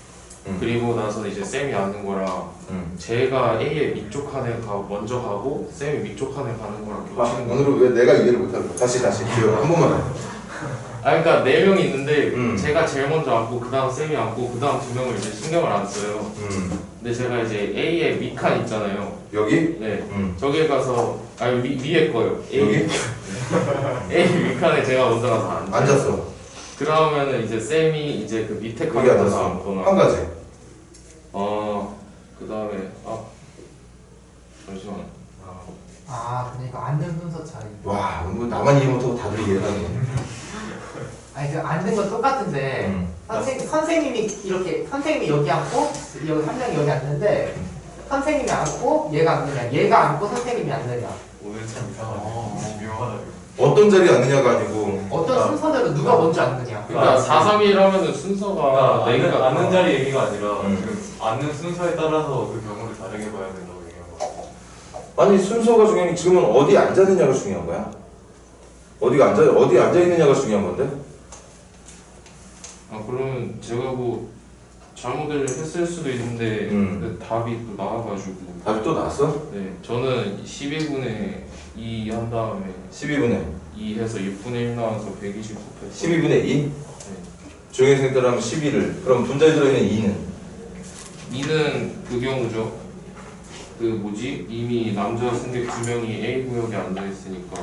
그리고 나서 이제 쌤이 앉는 거랑 제가 A의 밑쪽 칸에 먼저 가고 쌤이 밑쪽 칸에 가는 거랑 겹치는 거. 오늘은 왜 내가 이해를 못하는 거야? 다시 주영 한 번만 해. 아 그러니까 4명이 있는데 제가 제일 먼저 앉고 그 다음 쌤이 앉고 그 다음 2명을 이제 신경을 안 써요. 근데 제가 이제 A의 밑칸 있잖아요. 여기? 네. 저기에 가서 위에 거요. 여기? A 밑칸에 제가 먼저 가서 앉았어. 그러면은 이제 쌤이 이제 그 밑에 여기 칸에 가서 앉았어. 앉거나. 한 가지. 그 다음에 잠시만. 그러니까 앉는 순서 차이. 와, 뭐 나만 이해 못하고 다들 이해하네. 아니 그 앉는 건 똑같은데 선생님이 이렇게 선생님이 여기 앉고 여기 한 명이 여기 앉는데 선생님이 앉고 얘가 앉느냐 얘가 앉고 선생님이 앉느냐 오늘 참 이상하네. 미묘하다. 어떤 자리에 앉느냐가 아니고 어떤 순서대로 누가 먼저 앉느냐. 그러니까 4, 3, 1 하면은 순서가 내가 앉는 자리 얘기가 아니라 음. 지금 앉는 순서에 따라서 그 경우를 다르게 봐야 된다고 얘기한 거. 아니 순서가 중요한 게 지금은 어디 앉았느냐가 중요한 거야. 어디 앉아 있느냐가 중요한 건데. 그러면 제가 뭐 잘못을 했을 수도 있는데 그 답이 또 나와가지고. 답이 또 나왔어? 네, 저는 12분의 2 한 다음에 12분의 2 해서 6분의 1 나와서 129 했어요. 12분의 2? 네. 조용히 생각하면 12를 그럼 분자에 들어있는 2는? 2는 그 경우죠. 그 뭐지? 이미 남자 승객 2명이 A 구역에 앉아 있으니까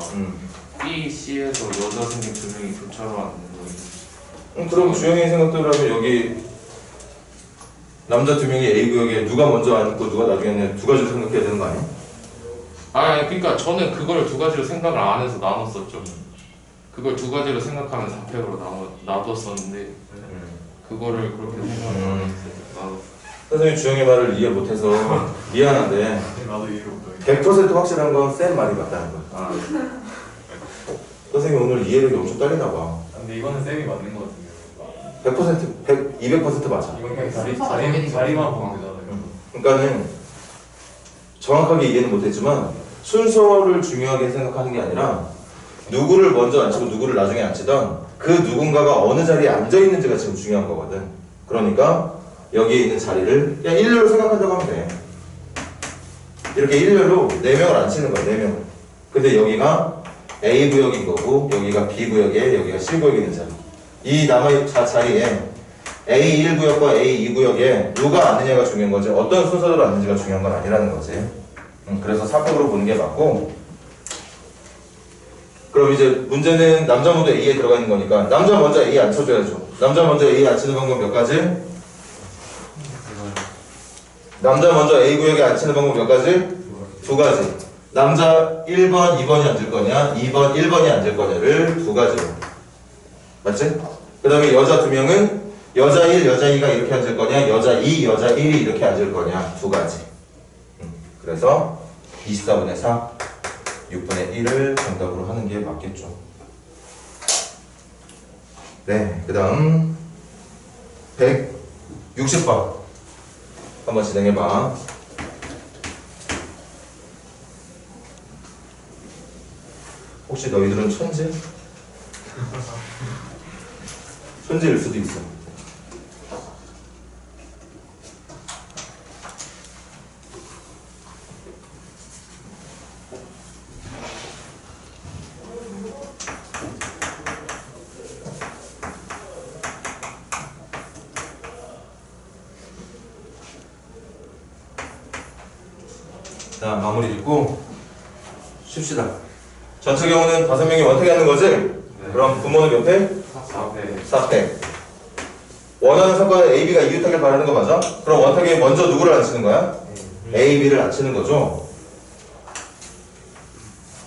B, C에서 여자 승객 2명이 교차로 앉는 거예요. 그럼 주영이 생각대로 하면 여기 남자 2명이 A 구역에 누가 먼저 앉고 누가 나중에 앉냐 두 가지를 생각해야 되는 거 아니야? 그러니까 저는 그걸 두 가지로 생각을 안 해서 나눴었죠. 그걸 두 가지로 생각하면 4팩으로 놔뒀었는데 그거를 그렇게 생각을 안 했어요. 선생님이 주영이 말을 이해 못해서 미안한데 나도 이해를 못해. 100% 확실한 건 쌤 말이 맞다는 거야. 선생님 오늘 이해력이 엄청 딸리나 봐. 근데 이거는 쌤이 맞는 거 같은데요. 200% 맞아. 이건 그냥 자리만 보면 되잖아요. 그러니까는 정확하게 이해는 못했지만 순서를 중요하게 생각하는 게 아니라 누구를 먼저 앉히고 누구를 나중에 앉히던 그 누군가가 어느 자리에 앉아있는지가 지금 중요한 거거든. 그러니까 여기에 있는 자리를 그냥 일렬로 생각한다고 하면 돼. 이렇게 일렬로 4명을 앉히는 거야. 4명을. 근데 여기가 A 구역인 거고 여기가 B 구역에 여기가 C 구역에 있는 자리. 이 남아있는 자리에 A1구역과 A2구역에 누가 앉느냐가 중요한 거지 어떤 순서대로 앉는지가 중요한 건 아니라는 거지. 그래서 사격으로 보는 게 맞고 그럼 이제 문제는 남자 먼저 A에 들어가 있는 거니까 남자 먼저 A에 앉혀줘야죠. 남자 먼저 A에 앉히는 방법 몇 가지? 남자 먼저 A구역에 앉히는 방법 몇 가지? 2가지. 남자 1번, 2번이 앉을 거냐 2번, 1번이 앉을 거냐를 2가지로 맞지? 그 다음에 여자 2명은 여자 1, 여자 2가 이렇게 앉을 거냐 여자 2, 여자 1이 이렇게 앉을 거냐 2가지. 그래서 24분의 4 6분의 1을 정답으로 하는 게 맞겠죠. 네, 그 다음 160번 한번 진행해봐. 혹시 너희들은 천재? 천재일 수도 있어. 자, 마무리 짓고 쉽시다. 전체 경우는 5명이 원택이 하는 거지? 그럼 부모는 몇 회? 4패. 원하는 사건은 A, B가 이웃하길 바라는 거 맞아? 그럼 원택에 먼저 누구를 안 치는 거야? A, B를 안 치는 거죠?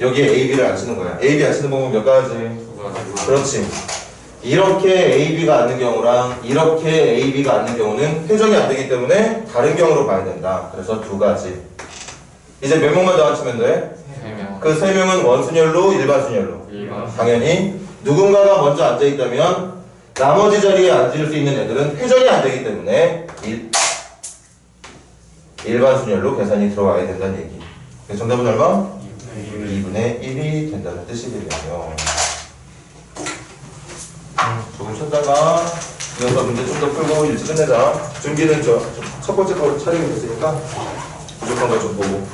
여기에 A, B를 안 치는 거야. A, B 안 치는 방법 몇 가지? 그렇지. 이렇게 A, B가 앉는 경우랑 이렇게 A, B가 앉는 경우는 회전이 안 되기 때문에 다른 경우로 봐야 된다. 그래서 2가지. 이제 몇 명만 더 앉히면 돼? 3명. 그 3명은 원순열로 일반 순열로. 당연히 누군가가 먼저 앉아있다면 나머지 자리에 앉을 수 있는 애들은 회전이 안 되기 때문에 일반 순열로 계산이 들어와야 된다는 얘기. 그래서 정답은 얼마? 2분의 1이 된다는 뜻이거든요. 조금 쉬었다가 이어서 문제 좀 더 풀고 일찍 끝내자. 준비는 첫 번째 거 촬영이 됐으니까 부족한 거 좀 보고.